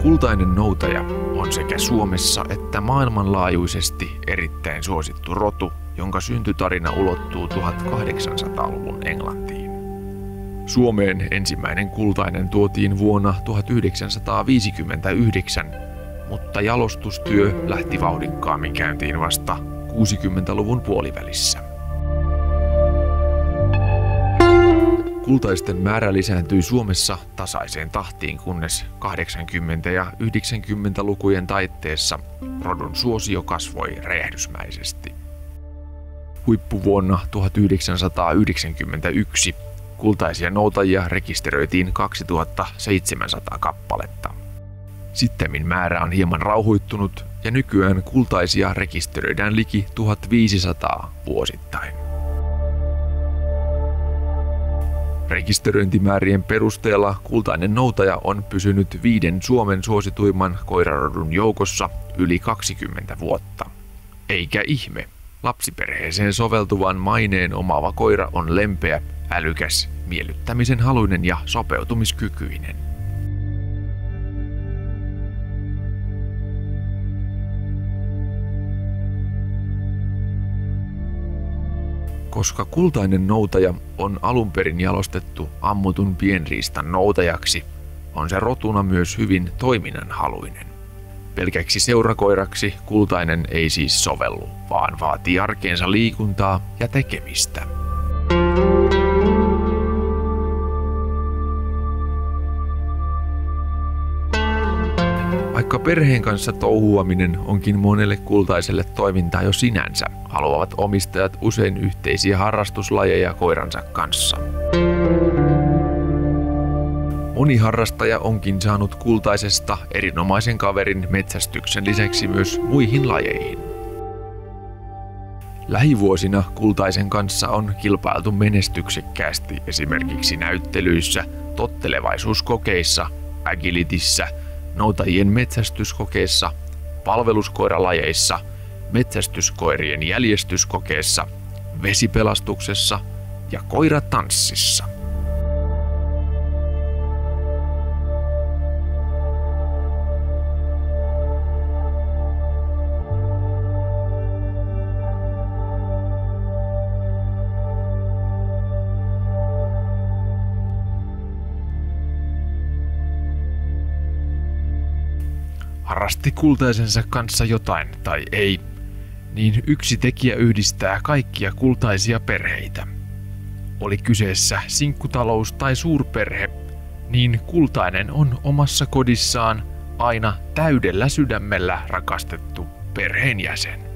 Kultainen noutaja on sekä Suomessa että maailmanlaajuisesti erittäin suosittu rotu, jonka syntytarina ulottuu 1800-luvun Englantiin. Suomeen ensimmäinen kultainen tuotiin vuonna 1959, mutta jalostustyö lähti vauhdikkaammin käyntiin vasta 60-luvun puolivälissä. Kultaisten määrä lisääntyi Suomessa tasaiseen tahtiin, kunnes 80- ja 90-lukujen taitteessa rodun suosio kasvoi räjähdysmäisesti. Huippuvuonna 1991 kultaisia noutajia rekisteröitiin 2700 kappaletta. Sittemmin määrä on hieman rauhoittunut ja nykyään kultaisia rekisteröidään liki 1500 vuosittain. Rekisteröintimäärien perusteella kultainen noutaja on pysynyt 5 Suomen suosituimman koirarodun joukossa yli 20 vuotta. Eikä ihme, lapsiperheeseen soveltuvan maineen omaava koira on lempeä, älykäs, miellyttämisen haluinen ja sopeutumiskykyinen. Koska kultainen noutaja on alun perin jalostettu ammutun pienriistan noutajaksi, on se rotuna myös hyvin toiminnanhaluinen. Pelkäksi seurakoiraksi kultainen ei siis sovellu, vaan vaatii arkeensa liikuntaa ja tekemistä. Vaikka perheen kanssa touhuaminen onkin monelle kultaiselle toimintaa jo sinänsä, haluavat omistajat usein yhteisiä harrastuslajeja koiransa kanssa. Moni harrastaja onkin saanut kultaisesta erinomaisen kaverin metsästyksen lisäksi myös muihin lajeihin. Lähivuosina kultaisen kanssa on kilpailtu menestyksekkäästi esimerkiksi näyttelyissä, tottelevaisuuskokeissa, agilityssä, noutajien metsästyskokeissa, palveluskoiralajeissa, metsästyskoirien jäljestyskokeessa, vesipelastuksessa ja koiratanssissa. Harrasti kultaisensa kanssa jotain tai ei, niin yksi tekijä yhdistää kaikkia kultaisia perheitä. Oli kyseessä sinkkutalous tai suurperhe, niin kultainen on omassa kodissaan aina täydellä sydämellä rakastettu perheenjäsen.